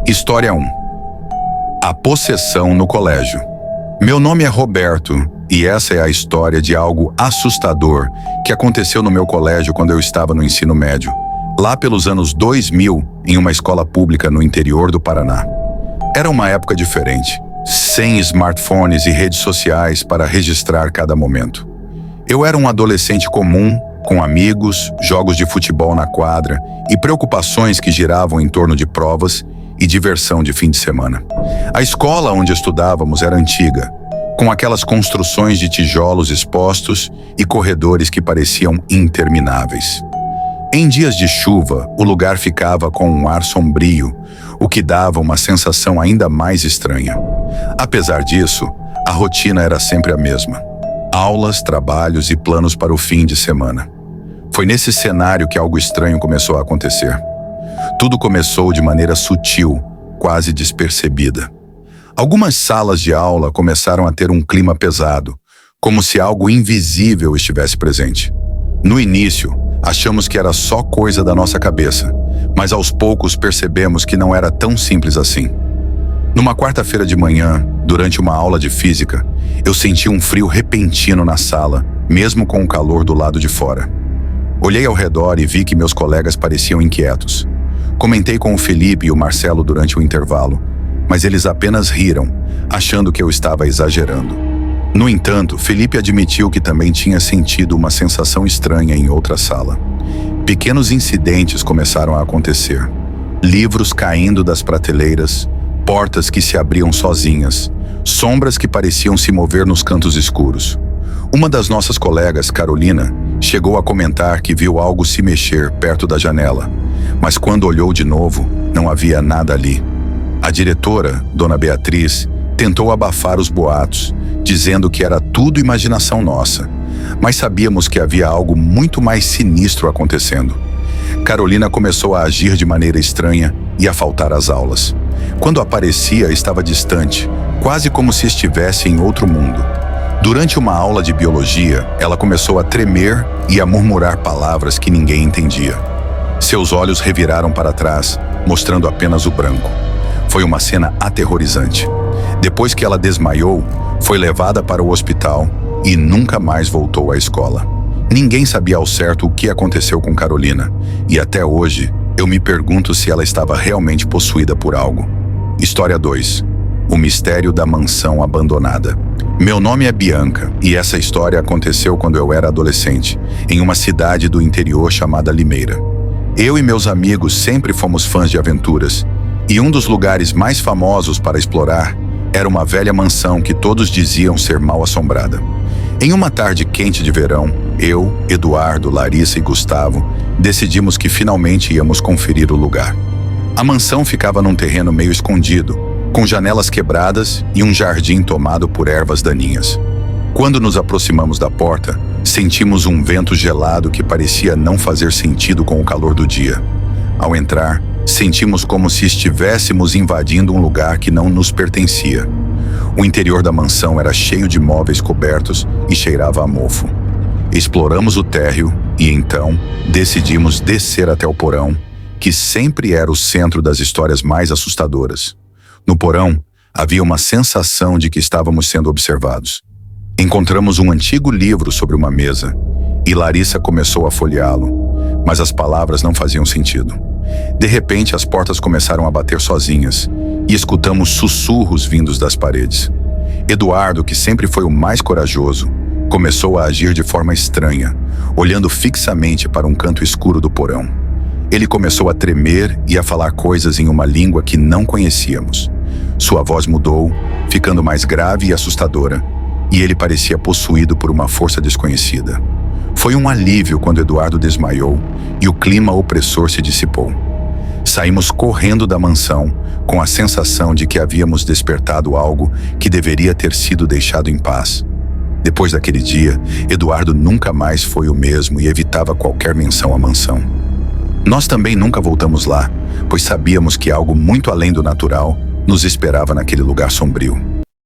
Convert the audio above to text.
História 1. A possessão no colégio. Meu nome é Roberto e essa é a história de algo assustador que aconteceu no meu colégio quando eu estava no ensino médio, lá pelos anos 2000, em uma escola pública no interior do Paraná. Era uma época diferente, sem smartphones e redes sociais para registrar cada momento. Eu era um adolescente comum, com amigos, jogos de futebol na quadra e preocupações que giravam em torno de provas e diversão de fim de semana. A escola onde estudávamos era antiga, com aquelas construções de tijolos expostos e corredores que pareciam intermináveis. Em dias de chuva, o lugar ficava com um ar sombrio, o que dava uma sensação ainda mais estranha. Apesar disso, a rotina era sempre a mesma: aulas, trabalhos e planos para o fim de semana. Foi nesse cenário que algo estranho começou a acontecer. Tudo começou de maneira sutil, quase despercebida. Algumas salas de aula começaram a ter um clima pesado, como se algo invisível estivesse presente. No início, achamos que era só coisa da nossa cabeça, mas aos poucos percebemos que não era tão simples assim. Numa quarta-feira de manhã, durante uma aula de física, eu senti um frio repentino na sala, mesmo com o calor do lado de fora. Olhei ao redor e vi que meus colegas pareciam inquietos. Comentei com o Felipe e o Marcelo durante o intervalo, mas eles apenas riram, achando que eu estava exagerando. No entanto, Felipe admitiu que também tinha sentido uma sensação estranha em outra sala. Pequenos incidentes começaram a acontecer. Livros caindo das prateleiras, portas que se abriam sozinhas, sombras que pareciam se mover nos cantos escuros. Uma das nossas colegas, Carolina, chegou a comentar que viu algo se mexer perto da janela, mas quando olhou de novo, não havia nada ali. A diretora, Dona Beatriz, tentou abafar os boatos, dizendo que era tudo imaginação nossa, mas sabíamos que havia algo muito mais sinistro acontecendo. Carolina começou a agir de maneira estranha e a faltar às aulas. Quando aparecia, estava distante, quase como se estivesse em outro mundo. Durante uma aula de biologia, ela começou a tremer e a murmurar palavras que ninguém entendia. Seus olhos reviraram para trás, mostrando apenas o branco. Foi uma cena aterrorizante. Depois que ela desmaiou, foi levada para o hospital e nunca mais voltou à escola. Ninguém sabia ao certo o que aconteceu com Carolina, e até hoje eu me pergunto se ela estava realmente possuída por algo. História 2. O mistério da mansão abandonada. Meu nome é Bianca e essa história aconteceu quando eu era adolescente, em uma cidade do interior chamada Limeira. Eu e meus amigos sempre fomos fãs de aventuras, e um dos lugares mais famosos para explorar era uma velha mansão que todos diziam ser mal assombrada. Em uma tarde quente de verão, eu, Eduardo, Larissa e Gustavo decidimos que finalmente íamos conferir o lugar. A mansão ficava num terreno meio escondido, com janelas quebradas e um jardim tomado por ervas daninhas. Quando nos aproximamos da porta, sentimos um vento gelado que parecia não fazer sentido com o calor do dia. Ao entrar, sentimos como se estivéssemos invadindo um lugar que não nos pertencia. O interior da mansão era cheio de móveis cobertos e cheirava a mofo. Exploramos o térreo e então decidimos descer até o porão, que sempre era o centro das histórias mais assustadoras. No porão, havia uma sensação de que estávamos sendo observados. Encontramos um antigo livro sobre uma mesa e Larissa começou a folheá-lo, mas as palavras não faziam sentido. De repente, as portas começaram a bater sozinhas e escutamos sussurros vindos das paredes. Eduardo, que sempre foi o mais corajoso, começou a agir de forma estranha, olhando fixamente para um canto escuro do porão. Ele começou a tremer e a falar coisas em uma língua que não conhecíamos. Sua voz mudou, ficando mais grave e assustadora, e ele parecia possuído por uma força desconhecida. Foi um alívio quando Eduardo desmaiou e o clima opressor se dissipou. Saímos correndo da mansão com a sensação de que havíamos despertado algo que deveria ter sido deixado em paz. Depois daquele dia, Eduardo nunca mais foi o mesmo e evitava qualquer menção à mansão. Nós também nunca voltamos lá, pois sabíamos que algo muito além do natural nos esperava naquele lugar sombrio.